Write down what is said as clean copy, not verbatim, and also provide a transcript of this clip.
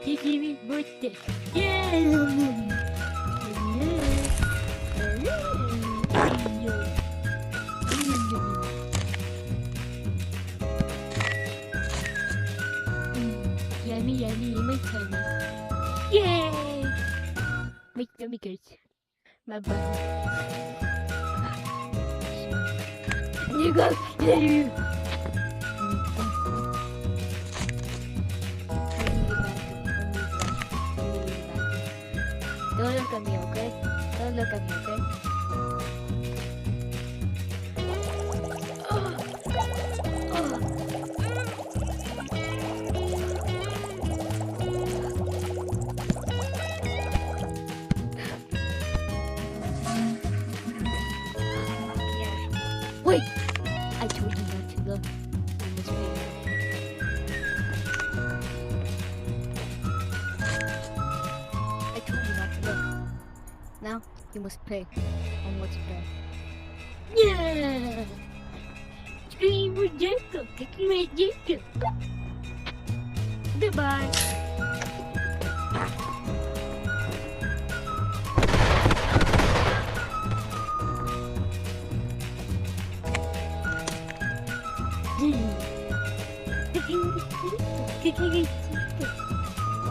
Give me Vortex. Yeah. Yummy, my tummy. Yay! My tummy hurts. My butt. You go. Don't look at me, okay? Don't look at me, okay? Wait! I told you not to look in this way. I told you not to look. Now, you must play on what to play. Yeah! Scream with Jacob! Kick me, Jacob! Goodbye!